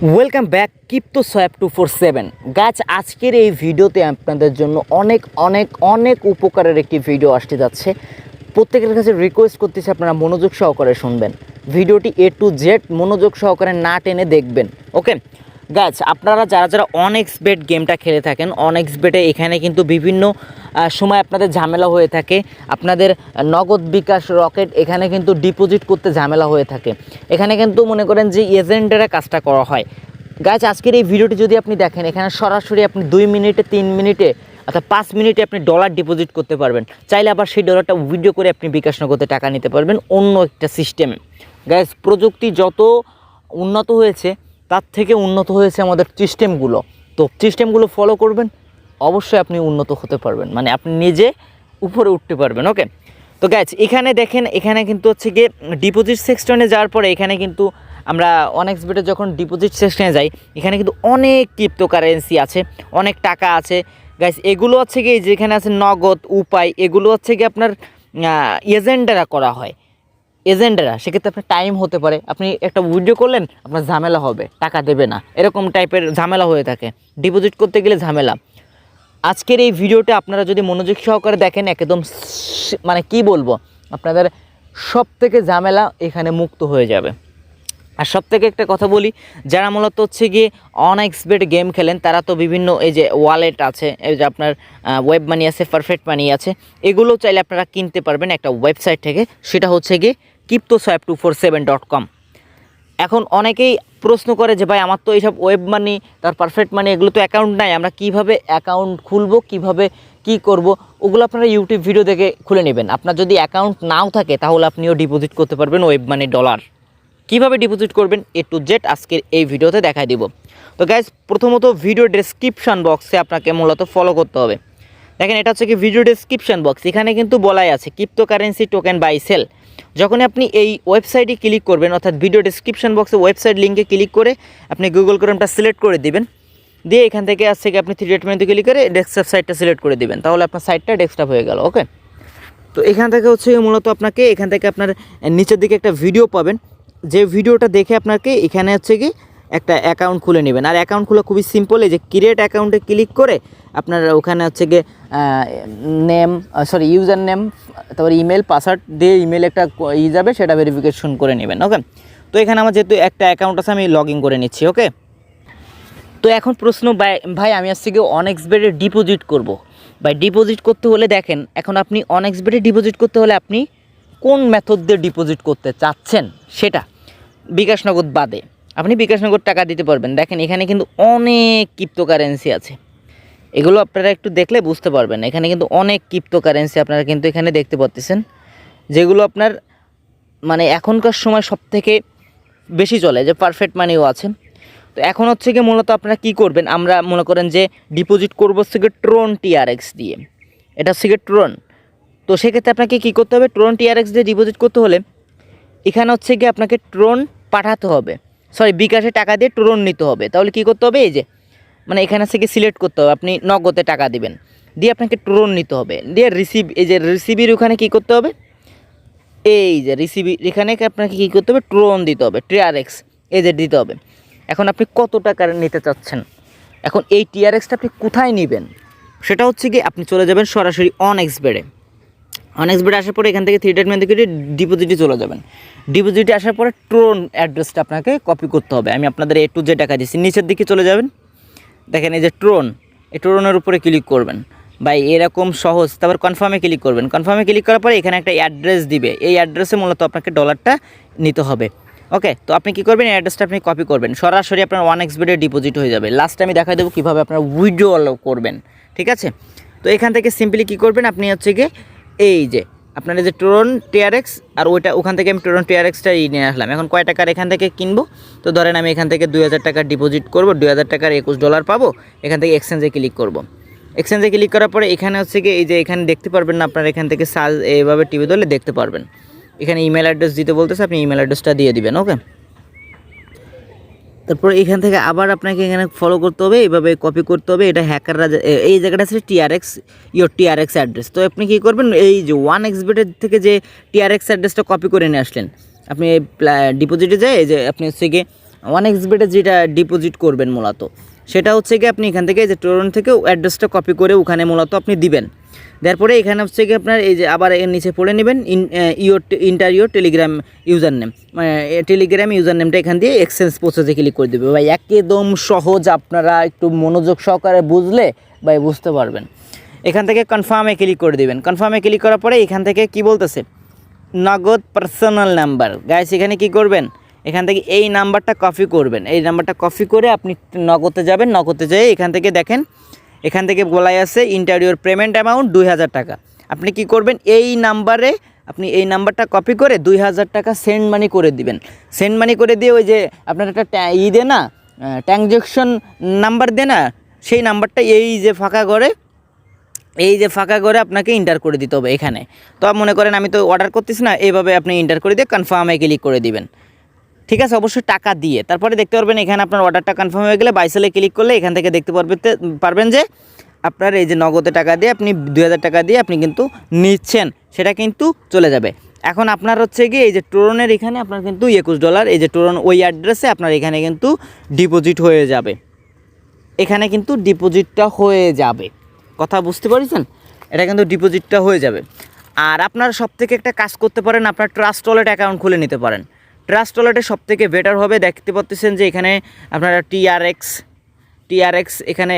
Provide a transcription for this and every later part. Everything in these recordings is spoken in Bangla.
ওয়েলকাম ব্যাক 𝙏𝙝𝙖𝙑 গাছ। আজকের এই ভিডিওতে আপনাদের জন্য অনেক উপকারের একটি ভিডিও আসতে যাচ্ছে। প্রত্যেকের কাছে রিকোয়েস্ট করতেছি আপনারা মনোযোগ সহকারে শুনবেন, ভিডিওটি A to Z মনোযোগ সহকারে না টেনে দেখবেন। ওকে গাছ, আপনারা যারা অনএক্সবেট গেমটা খেলে থাকেন, অনএক্সবেটে এখানে কিন্তু বিভিন্ন সময় আপনাদের ঝামেলা হয়ে থাকে। আপনাদের নগদ বিকাশ রকেট এখানে কিন্তু ডিপোজিট করতে ঝামেলা হয়ে থাকে। এখানে কিন্তু মনে করেন যে এজেন্টেরা কাজটা করা হয়। গাছ, আজকের এই ভিডিওটি যদি আপনি দেখেন, এখানে সরাসরি আপনি 2 মিনিটে 3 মিনিটে অর্থাৎ 5 মিনিটে আপনি ডলার ডিপোজিট করতে পারবেন। চাইলে আবার সেই ডলারটা উইথড্র করে আপনি বিকাশ নগদে টাকা নিতে পারবেন অন্য একটা সিস্টেমে। গাছ, প্রযুক্তি যত উন্নত হয়েছে তার থেকে উন্নত হয়েছে আমাদের সিস্টেমগুলো। তো সিস্টেমগুলো ফলো করবেন, অবশ্যই আপনি উন্নত হতে পারবেন, মানে আপনি নিজে উপরে উঠতে পারবেন। ওকে, তো গাইজ এখানে দেখেন, এখানে কিন্তু হচ্ছে গিয়ে ডিপোজিট সেকশনে যাওয়ার পরে এখানে কিন্তু আমরা অনএক্সবেটে যখন ডিপোজিট সেকশনে যাই, এখানে কিন্তু অনেক ক্রিপ্টোকারেন্সি আছে, অনেক টাকা আছে। গাইজ এগুলো হচ্ছে গিয়ে যেখানে আছে নগদ উপায়, এগুলো হচ্ছে গিয়ে আপনার এজেন্টরা করা হয়। এজেন্টরা সেক্ষেত্রে আপনার টাইম হতে পারে, আপনি একটা উইথড্র করলেন, আপনার ঝামেলা হবে, টাকা দেবে না, এরকম টাইপের ঝামেলা হয়ে থাকে। ডিপোজিট করতে গেলে ঝামেলা। আজকের এই ভিডিওটা আপনারা যদি মনোযোগ সহকারে দেখেন, একদম মানে কি বলবো, আপনাদের সব থেকে ঝামেলা এখানে মুক্ত হয়ে যাবে। আর সব থেকে একটা কথা বলি, যারা মূলত হচ্ছে গিয়ে অনএক্সবেট গেম খেলেন, তারা তো বিভিন্ন এই যে ওয়ালেট আছে, এই যে আপনার ওয়েব মানি আছে, পারফেক্ট মানি আছে, এগুলো চাইলে আপনারা কিনতে পারবেন একটা ওয়েবসাইট থেকে, সেটা হচ্ছে গিয়ে 𝙏𝙝𝙖𝙑। এখন অনেকেই প্রশ্ন করে যে ভাই আমার তো এইসব ওয়েব মানি, তার পারফেক্ট মানি, এগুলো তো অ্যাকাউন্ট নাই, আমরা কিভাবে অ্যাকাউন্ট খুলবো, কিভাবে কি করব, ওগুলো আপনারা ইউটিউব ভিডিও দেখে খুলে নেবেন। আপনার যদি অ্যাকাউন্ট নাও থাকে তাহলে আপনিও ডিপোজিট করতে পারবেন ওয়েব মানি ডলার। কিভাবে ডিপোজিট করবেন A to Z আজকের এই ভিডিওতে দেখাই দিব। তো গাইজ, প্রথমত ভিডিও ডেসক্রিপশন বক্সে আপনাকে মূলত ফলো করতে হবে। দেখেন, এটা হচ্ছে কি ভিডিও ডেসক্রিপশন বক্স, এখানে কিন্তু বলাই আছে ক্রিপ্টোকারেন্সি টোকেন বাই সেল। যখন আপনি এই ওয়েবসাইটে ক্লিক করবেন, অর্থাৎ ভিডিও ডেসক্রিপশন বক্সে ওয়েবসাইট লিঙ্কে ক্লিক করে আপনি গুগল ক্রোমটা সিলেক্ট করে দিবেন, দিয়ে এখান থেকে আসছে কি আপনি 3 ডট মেনুতে ক্লিক করে ডেস্কটপ সাইটটা সিলেক্ট করে দিবেন, তাহলে আপনার সাইটটা ডেস্কটপ হয়ে গেল। ওকে, তো এখান থেকে হচ্ছে মূলত আপনাকে এখান থেকে আপনার নিচের দিকে একটা ভিডিও পাবেন, যে ভিডিওটা দেখে আপনাকে এখানে হচ্ছে কি একটা অ্যাকাউন্ট খুলে নেবেন। আর অ্যাকাউন্ট খোলা খুবই সিম্পল, এই যে ক্রিয়েট অ্যাকাউন্টে ক্লিক করে আপনার ওখানে হচ্ছে গিয়ে ইউজার নেম, তারপর ইমেল পাসওয়ার্ড দিয়ে ইমেল একটা যাবে, সেটা ভেরিফিকেশন করে নেবেন। ওকে, তো এখানে আমার যেহেতু একটা অ্যাকাউন্ট আছে, আমি লগ ইন করে নিচ্ছি। ওকে, তো এখন প্রশ্ন, ভাই আমি আজকে অনএক্সবেটে ডিপোজিট করব। ভাই ডিপোজিট করতে হলে দেখেন, এখন আপনি অনএক্সবেটে ডিপোজিট করতে হলে আপনি কোন মেথড দিয়ে ডিপোজিট করতে চাচ্ছেন, সেটা বিকাশ নগদ বাদে আপনি বিকাশ নগদ টাকা দিতে পারবেন। দেখেন এখানে কিন্তু অনেক ক্রিপ্টোকারেন্সি আছে, এগুলো আপনারা একটু দেখলে বুঝতে পারবেন। এখানে কিন্তু অনেক ক্রিপ্টোকারেন্সি আপনারা কিন্তু এখানে দেখতে পাচ্ছেন, যেগুলো আপনার মানে এখনকার সময় সব থেকে বেশি চলে, যে পারফেক্ট মানিও আছে। তো এখন হচ্ছে কি মূলত আপনারা কি করবেন, আমরা মনে করেন যে ডিপোজিট করবো হচ্ছে গিয়ে ট্রন TRX দিয়ে, এটা হচ্ছে গিয়ে ট্রন। তো সেক্ষেত্রে আপনাকে কী করতে হবে, ট্রন TRX দিয়ে ডিপোজিট করতে হলে এখানে হচ্ছে গিয়ে আপনাকে ট্রন পাঠাতে হবে, বিকাশে টাকা দিয়ে ট্রন নিতে হবে। তাহলে কি করতে হবে, এই যে মানে এখানে থেকে সিলেক্ট করতে হবে, আপনি নগদে টাকা দিবেন, দিয়ে আপনাকে ট্রন নিতে হবে, দিয়ে রিসিভ, এই যে রিসিভির ওখানে কী করতে হবে, এই যে রিসিভি এখানে আপনাকে কী করতে হবে, ট্রন দিতে হবে, TRX এই যে দিতে হবে। এখন আপনি কত টাকা নিতে চাচ্ছেন, এখন এই TRXটা আপনি কোথায় নেবেন, সেটা হচ্ছে কি আপনি চলে যাবেন সরাসরি অনএক্সবেটে। অনএক্সবেটে আসার পরে এখান থেকে 3 ডট মেনু থেকে ডিপোজিটে চলে যাবেন। ডিপোজিটে আসার পরে ট্রন অ্যাড্রেসটা আপনাকে কপি করতে হবে। আমি আপনাদের A to Z টাকা দিচ্ছি, নিচের দিকে চলে যাবেন, দেখেন এই যে ট্রন, এই ট্রনের উপরে ক্লিক করবেন। ভাই এরকম সহজ। তারপর কনফার্মে ক্লিক করবেন, কনফার্মে ক্লিক করার পরে এখানে একটা অ্যাড্রেস দিবে, এই অ্যাড্রেসে মূলত আপনাকে ডলারটা নিতে হবে। ওকে, তো আপনি কী করবেন, এই অ্যাড্রেসটা আপনি কপি করবেন, সরাসরি আপনার অনএক্সবেটে ডিপোজিট হয়ে যাবে। লাস্টে আমি দেখা দেবো কীভাবে আপনার উইথড্রয়াল করবেন, ঠিক আছে। তো এখান থেকে সিম্পলি কী করবেন, আপনি হচ্ছে গিয়ে এই যে আপনার এই যে ট্রন TRX, আর ওখান থেকে আমি ট্রন TRXটা নিয়ে আসলাম। এখন কয় টাকার এখান থেকে কিনবো, তো ধরেন আমি এখান থেকে 2000 টাকা ডিপোজিট করবো, 2000 টাকার 21 ডলার পাবো। এখান থেকে এক্সচেঞ্জে ক্লিক করব। এক্সচেঞ্জে ক্লিক করার পরে এখানে হচ্ছে গিয়ে এই যে এখানে দেখতে পারবেন না, আপনার এখান থেকে সার্চ এইভাবে টিপে ধরলে দেখতে পারবেন, এখানে ইমেল অ্যাড্রেস দিতে বলতেছে, আপনি ইমেল অ্যাড্রেসটা দিয়ে দিবেন। ওকে, তারপর এখান থেকে আবার আপনাকে এখানে ফলো করতে হবে, এইভাবে কপি করতে হবে। এটা হ্যাকাররা এই জায়গাটা আছে TRX TRX অ্যাড্রেস। তো আপনি কী করবেন, এই যে অনএক্সবেটের থেকে যে TRX অ্যাড্রেসটা কপি করে নিয়ে আসলেন, আপনি ডিপোজিটে যায়, এই যে আপনি হচ্ছে গিয়ে 1xbet যেটা ডিপোজিট করবেন মূলত সেটা হচ্ছে কি আপনি এখান থেকে যে টোরন থেকে অ্যাড্রেসটা কপি করে ওখানে মূলত আপনি দিবেন। তারপরে এখানে হচ্ছে কি আপনার এই যে আবার এর নিচে পড়ে নেবেন ইন্টারিওর টেলিগ্রাম ইউজার নেম, মানে টেলিগ্রাম ইউজার নেমটা এখান দিয়ে এক্সচেঞ্জ প্রসেসে ক্লিক করে দেবে। ভাই একদম সহজ, আপনারা একটু মনোযোগ সহকারে বুঝলে ভাই বুঝতে পারবেন। এখান থেকে কনফার্মে ক্লিক করে দেবেন। কনফার্মে ক্লিক করার পরে এখান থেকে কি বলতেছে নগদ পার্সোনাল নাম্বার। গাইস এখানে কি করবেন, এখান থেকে এই নাম্বারটা কপি করবেন। এই নাম্বারটা কপি করে আপনি নগদে যাবেন। নগদে যেয়ে এখান থেকে দেখেন, এখান থেকে বলাই আছে ইন্টারিওর পেমেন্ট অ্যামাউন্ট 2000 টাকা। আপনি কি করবেন, এই নাম্বারে আপনি এই নাম্বারটা কপি করে 2000 টাকা সেন্ড মানি করে দিবেন। সেন্ড মানি করে দিয়ে ওই যে আপনার একটা দেয় না, ট্রানজ্যাকশন নাম্বার দেয় না, সেই নাম্বারটা এই যে ফাঁকা ঘরে আপনাকে এন্টার করে দিতে হবে এখানে। তো মনে করেন আমি তো অর্ডার করতেছি না, এইভাবে আপনি এন্টার করে দিয়ে কনফার্মে ক্লিক করে দিবেন। ঠিক আছে, অবশ্যই টাকা দিয়ে। তারপরে দেখতে পারবেন এখানে আপনার অর্ডারটা কনফার্ম হয়ে গেলে বাইসেলে ক্লিক করলে এখান থেকে দেখতে পারবেন যে আপনার এই যে নগদে টাকা দিয়ে আপনি 2000 টাকা দিয়ে আপনি কিন্তু নিচ্ছেন, সেটা কিন্তু চলে যাবে। এখন আপনার হচ্ছে কি এই যে টোরনের এখানে আপনার কিন্তু $21 এই যে টোরন ওই অ্যাড্রেসে আপনার এখানে কিন্তু ডিপোজিট হয়ে যাবে। এখানে কিন্তু ডিপোজিটটা হয়ে যাবে, কথা বুঝতে পারছেন? এটা কিন্তু ডিপোজিটটা হয়ে যাবে। আর আপনার সবথেকে একটা কাজ করতে পারেন, আপনার ট্রাস্ট ওয়ালেট অ্যাকাউন্ট খুলে নিতে পারেন। ট্রাস্ট ওয়ালেটে সবথেকে বেটার হবে, দেখতে পাচ্ছেন যে এখানে আপনারা টিআরএক্স এখানে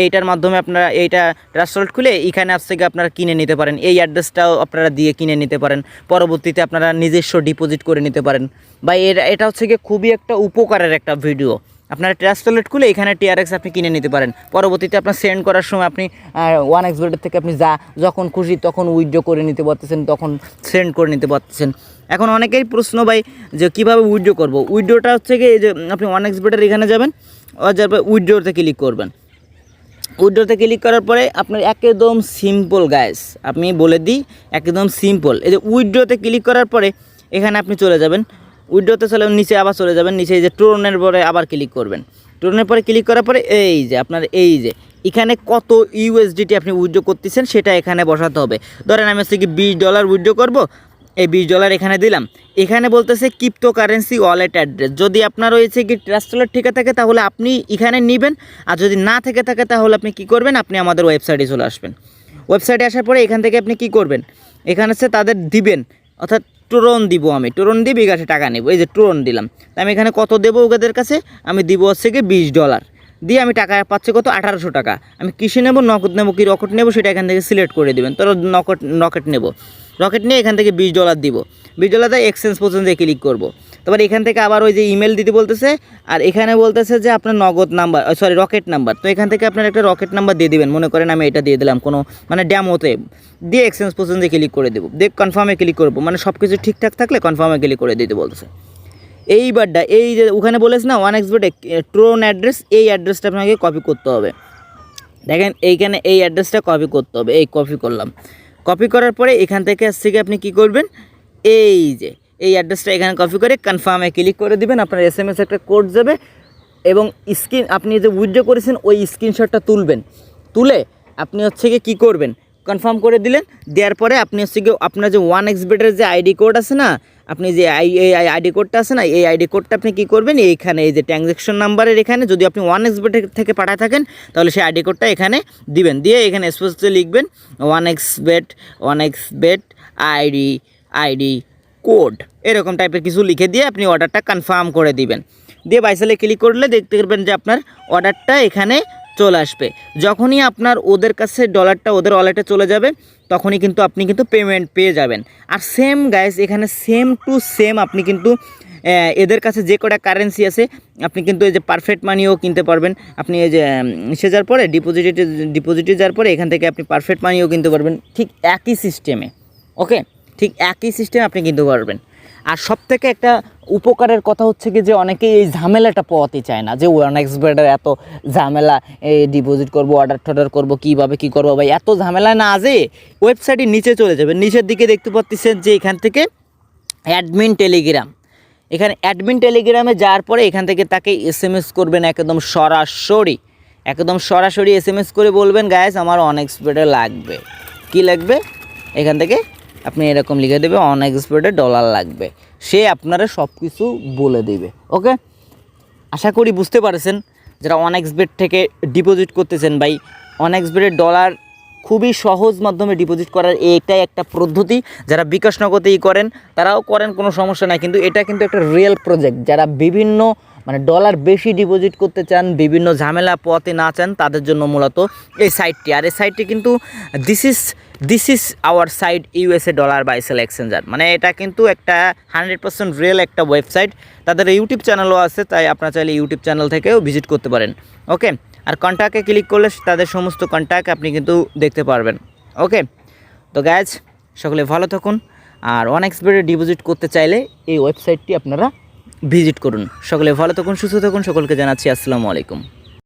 এইটার মাধ্যমে আপনারা এইটা ট্রাস্ট ওয়ালেট খুলে এখানে আজ থেকে আপনারা কিনে নিতে পারেন। এই অ্যাড্রেসটাও আপনারা দিয়ে কিনে নিতে পারেন, পরবর্তীতে আপনারা নিজস্ব ডিপোজিট করে নিতে পারেন। বা এটা হচ্ছে গিয়ে খুবই একটা উপকারের একটা ভিডিও। আপনারা ট্রাস্ট ওয়ালেট খুলে এখানে টিআরএক্স আপনি কিনে নিতে পারেন। পরবর্তীতে আপনার সেন্ড করার সময় আপনি 1xbet থেকে আপনি যখন খুশি তখন উইথড্র করে নিতে পারতেছেন, তখন সেন্ড করে নিতে পারতেছেন। এখন অনেকেই প্রশ্ন ভাই যে কীভাবে উইথড্র করব। উইথড্রটা হচ্ছে কি এই যে আপনি 1xbet এখানে যাবেন, যার পরে উইথড্রতে ক্লিক করবেন। উইথড্রতে ক্লিক করার পরে আপনার একদম সিম্পল গাইস, আমি বলে দিই একদম সিম্পল। এই যে উইথড্রতে ক্লিক করার পরে এখানে আপনি চলে যাবেন, উইথড্রতে চলে নিচে আবার চলে যাবেন, নিচে এই যে টোরনের পরে আবার ক্লিক করবেন। টোরনের পরে ক্লিক করার পরে এই যে আপনার এই যে এখানে কত ইউএসডিটি আপনি উইথড্র করতেছেন সেটা এখানে বসাতে হবে। ধরেন আমি হচ্ছে কি $20 উইথড্র করব, এই $20 এখানে দিলাম। এখানে বলতেছে ক্রিপ্টোকারেন্সি ওয়ালেট অ্যাড্রেস। যদি আপনার রয়েছে কি ট্রাস্ট ওয়ালেট ঠিক থাকে তাহলে আপনি এখানে নেবেন, আর যদি না থেকে থাকে তাহলে আপনি কি করবেন, আপনি আমাদের ওয়েবসাইটে চলে আসবেন। ওয়েবসাইটে আসার পরে এখান থেকে আপনি কি করবেন, এখানে হচ্ছে তাদের দিবেন, অর্থাৎ টোরন দিব, আমি টোরন দিয়ে বিকাশে টাকা নেব। এই যে টোরন দিলাম, তো আমি এখানে কত দেবো ওদের কাছে, আমি দিব হচ্ছে কি $20 দিয়ে আমি টাকা পাচ্ছি কত, 1800 টাকা। আমি কিসে নেব, নগদ নেব কি রকেট নেব সেটা এখান থেকে সিলেক্ট করে দেবেন। তো রকেট নেব, রকেট নিয়ে এখান থেকে $20 দিব। $20 দিয়ে এক্সচেঞ্জ পর্যন্ত ক্লিক করব। তারপর এখান থেকে আবার ওই যে ইমেল দিতে বলতেছে, আর এখানে বলতেছে যে আপনার নগদ নাম্বার, রকেট নাম্বার। তো এখান থেকে আপনার একটা রকেট নাম্বার দিয়ে দিবেন, মনে করেন আমি এটা দিয়ে দিলাম কোনো মানে ড্যামোতে, দিয়ে এক্সচেঞ্জ পর্যন্ত ক্লিক করে দেবো। দিয়ে কনফার্মে ক্লিক করবো, মানে সব কিছু ঠিকঠাক থাকলে কনফার্মে ক্লিক করে দিতে বলতেছে। এইবারটা এই যে ওখানে বলেছে না 1xbet ট্রোন অ্যাড্রেস, এই অ্যাড্রেসটা আপনাকে কপি করতে হবে। দেখেন এইখানে এই অ্যাড্রেসটা কপি করতে হবে, এই কপি করলাম। কপি করার পরে এখান থেকে আসছে আপনি কি করবেন, এই যে এই অ্যাড্রেসটা এখানে কপি করে কনফার্মে ক্লিক করে দিবেন। আপনার SMS একটা কোড যাবে এবং আপনি যে উইথড্র করেছেন ওই স্ক্রিনশটটা তুলবেন। তুলে আপনি হচ্ছে গিয়ে কী করবেন, কনফার্ম করে দিলেন। দেওয়ার পরে আপনি হচ্ছে গিয়ে আপনার যে 1xbet যে আইডি কোড আছে না, আপনি যে আইডি কোডটা আছে না, এই আইডি কোডটা আপনি কী করবেন, এইখানে এই যে ট্রানজ্যাকশন নাম্বারের এখানে যদি আপনি 1xbet থেকে পাঠায় থাকেন তাহলে সেই আইডি কোডটা এখানে দিবেন। দিয়ে এখানে স্পেসে লিখবেন 1xbet আইডি কোড, এরকম টাইপের কিছু লিখে দিয়ে আপনি অর্ডারটা কনফার্ম করে দিবেন। দিয়ে বাইসেলে ক্লিক করলে দেখতে পারবেন যে আপনার অর্ডারটা এখানে চলে আসবে। যখনই আপনার ওদের কাছে ডলারটা ওদের ওয়ালেটে চলে যাবে তখনই কিন্তু আপনি কিন্তু পেমেন্ট পেয়ে যাবেন। আর সেম গাইস এখানে সেম টু সেম আপনি কিন্তু এদের কাছে যে কটা কারেন্সি আছে আপনি কিন্তু এই যে পারফেক্ট মানিও কিনতে পারবেন। আপনি এই যে সে যাওয়ার পরে ডিপোজিটে যাওয়ার পরে এখান থেকে আপনি পারফেক্ট মানিও কিনতে পারবেন, ঠিক একই সিস্টেমে। ওকে, ঠিক একই সিস্টেমে আপনি কিনতে পারবেন। আর সবথেকে একটা উপকারের কথা হচ্ছে কি যে অনেকেই এই ঝামেলাটা পোয়াতে চায় না, যে 1xbet এত ঝামেলা, এই ডিপোজিট করবো, অর্ডার করবো, কীভাবে কী করবো ভাই, এত ঝামেলা না যে ওয়েবসাইটের নিচে চলে যাবে। নিচের দিকে দেখতে পাচ্ছেন যে এখান থেকে অ্যাডমিন টেলিগ্রাম, এখানে অ্যাডমিন টেলিগ্রামে যাওয়ার পরে এখান থেকে তাকে SMS করবেন একদম সরাসরি SMS করে বলবেন গাইস আমার 1xbet লাগবে। কি লাগবে, এখান থেকে আপনি এরকম লিখে দেবে 1xbet $, লাগবে। সে আপনারা সব কিছু বলে দেবে। ওকে, আশা করি বুঝতে পারছেন। যারা OneXBet থেকে ডিপোজিট করতেছেন ভাই, OneXBet ডলার খুবই সহজ মাধ্যমে ডিপোজিট করার এটাই একটা পদ্ধতি। যারা বিকাশ নগদেই করেন তারাও করেন, কোনো সমস্যা নাই, কিন্তু এটা কিন্তু একটা রিয়েল প্রজেক্ট। যারা বিভিন্ন মানে ডলার বেশি ডিপোজিট করতে চান, বিভিন্ন ঝামেলা পথে না চান, তাদের জন্য মূলত এই সাইটটি। আর এই সাইটটি কিন্তু this is our site USA dollar buy sell exchanger, মানে এটা কিন্তু একটা 100% রিয়েল একটা ওয়েবসাইট। তাদের ইউটিউব চ্যানেলও আছে, তাই আপনারা চাইলে ইউটিউব চ্যানেল থেকেও ভিজিট করতে পারেন। ওকে, আর কন্ট্যাক্টে ক্লিক করলে তাদের সমস্ত কন্ট্যাক্ট আপনি কিন্তু দেখতে পারবেন। ওকে, তো গাইজ সকলে ভালো থাকুন। আর OneXBet ডিপোজিট করতে চাইলে এই ওয়েবসাইটটি আপনারা ভিজিট করুন। সকলে ভালো থাকুন, সুস্থ থাকুন, সকলকে জানাচ্ছি আসসালামু আলাইকুম।